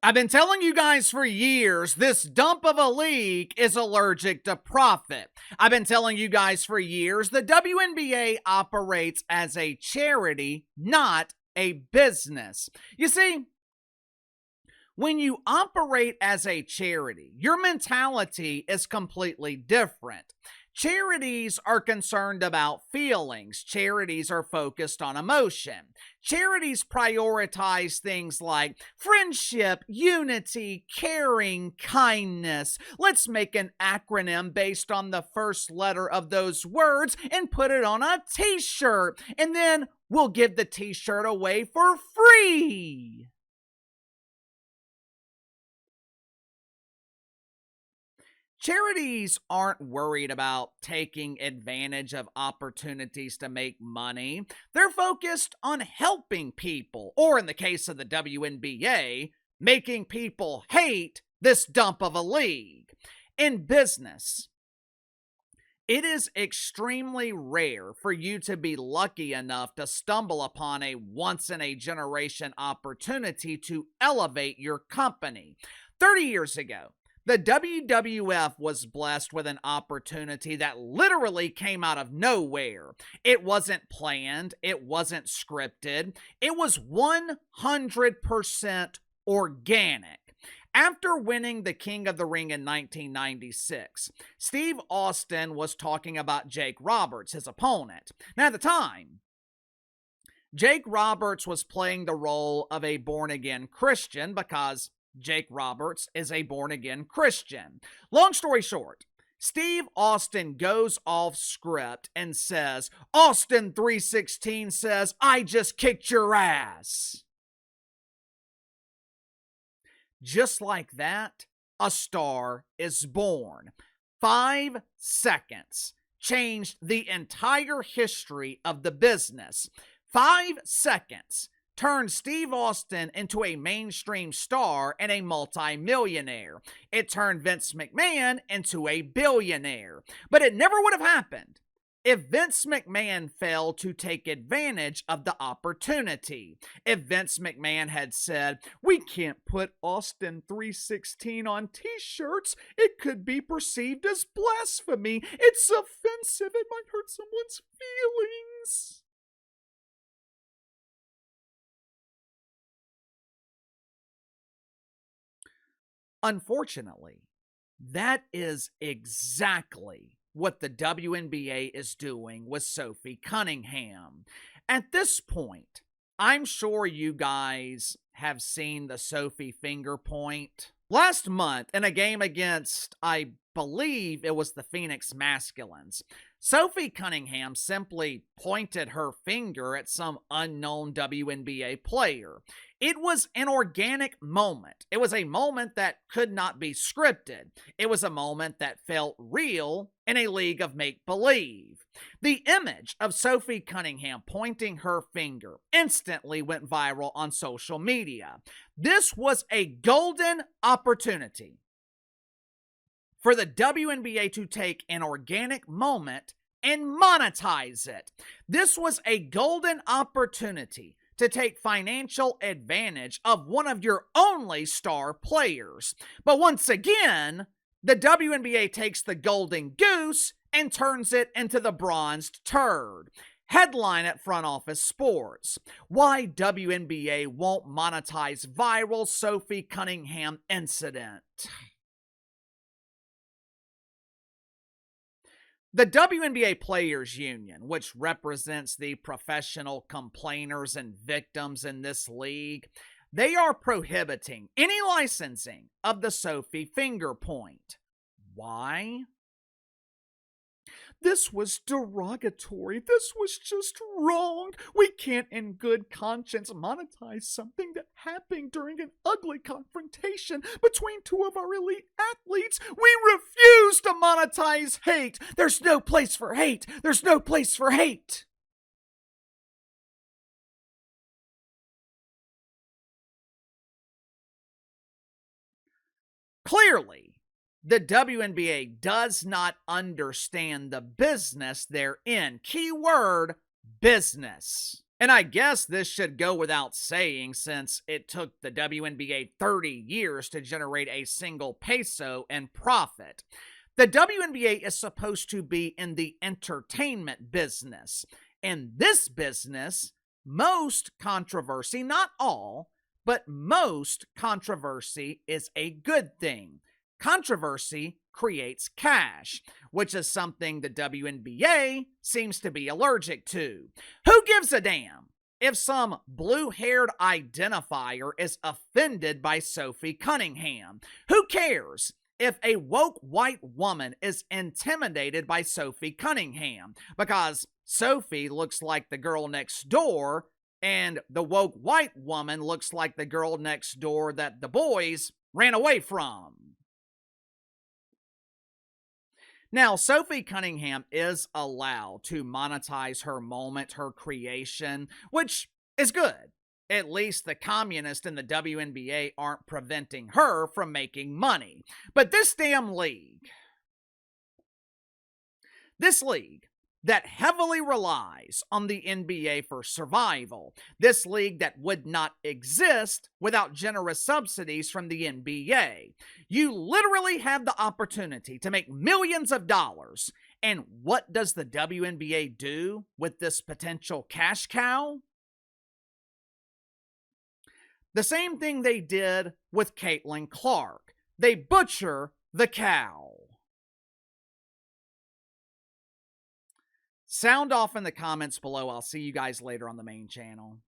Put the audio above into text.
I've been telling you guys for years, this dump of a league is allergic to profit. I've been telling you guys for years, the WNBA operates as a charity, not a business. You see, when you operate as a charity, your mentality is completely different. Charities are concerned about feelings. Charities are focused on emotion. Charities prioritize things like friendship, unity, caring, kindness. Let's make an acronym based on the first letter of those words and put it on a t-shirt. And then we'll give the t-shirt away for free. Charities aren't worried about taking advantage of opportunities to make money. They're focused on helping people, or in the case of the WNBA, making people hate this dump of a league. In business, it is extremely rare for you to be lucky enough to stumble upon a once-in-a-generation opportunity to elevate your company. 30 years ago, the WWF was blessed with an opportunity that literally came out of nowhere. It wasn't planned, it wasn't scripted, it was 100% organic. After winning the King of the Ring in 1996, Steve Austin was talking about Jake Roberts, his opponent. Now, at the time, Jake Roberts was playing the role of a born-again Christian because Jake Roberts is a born-again Christian. Long story short, Steve Austin goes off script and says, Austin 316 says, I just kicked your ass. Just like that, a star is born. 5 seconds changed the entire history of the business. 5 seconds turned Steve Austin into a mainstream star and a multi-millionaire. It turned Vince McMahon into a billionaire. But it never would have happened if Vince McMahon failed to take advantage of the opportunity. If Vince McMahon had said, we can't put Austin 316 on t-shirts, it could be perceived as blasphemy. It's offensive. It might hurt someone's feelings. Unfortunately, that is exactly what the WNBA is doing with Sophie Cunningham. At this point, I'm sure you guys have seen the Sophie finger point. Last month, in a game against, I believe it was the Phoenix Masculines, Sophie Cunningham simply pointed her finger at some unknown WNBA player. It was an organic moment. It was a moment that could not be scripted. It was a moment that felt real in a league of make-believe. The image of Sophie Cunningham pointing her finger instantly went viral on social media. This was a golden opportunity for the WNBA to take an organic moment and monetize it. This was a golden opportunity to take financial advantage of one of your only star players. But once again, the WNBA takes the golden goose and turns it into the bronzed turd. Headline at Front Office Sports: Why WNBA won't monetize viral Sophie Cunningham incident. The WNBA Players Union, which represents the professional complainers and victims in this league, they are prohibiting any licensing of the Sophie finger point. Why? This was derogatory. This was just wrong. We can't in good conscience monetize something that happened during an ugly confrontation between two of our elite athletes. We refuse to monetize hate. There's no place for hate. There's no place for hate. Clearly, the WNBA does not understand the business they're in. Keyword, business. And I guess this should go without saying since it took the WNBA 30 years to generate a single peso in profit. The WNBA is supposed to be in the entertainment business. In this business, most controversy, not all, but most controversy is a good thing. Controversy creates cash, which is something the WNBA seems to be allergic to. Who gives a damn if some blue-haired identifier is offended by Sophie Cunningham? Who cares if a woke white woman is intimidated by Sophie Cunningham? Because Sophie looks like the girl next door, and the woke white woman looks like the girl next door that the boys ran away from. Now, Sophie Cunningham is allowed to monetize her moment, her creation, which is good. At least the communists in the WNBA aren't preventing her from making money. But this damn league, this league that heavily relies on the NBA for survival, this league that would not exist without generous subsidies from the NBA. You literally have the opportunity to make millions of dollars. And what does the WNBA do with this potential cash cow? The same thing they did with Caitlin Clark. They butcher the cow. Sound off in the comments below. I'll see you guys later on the main channel.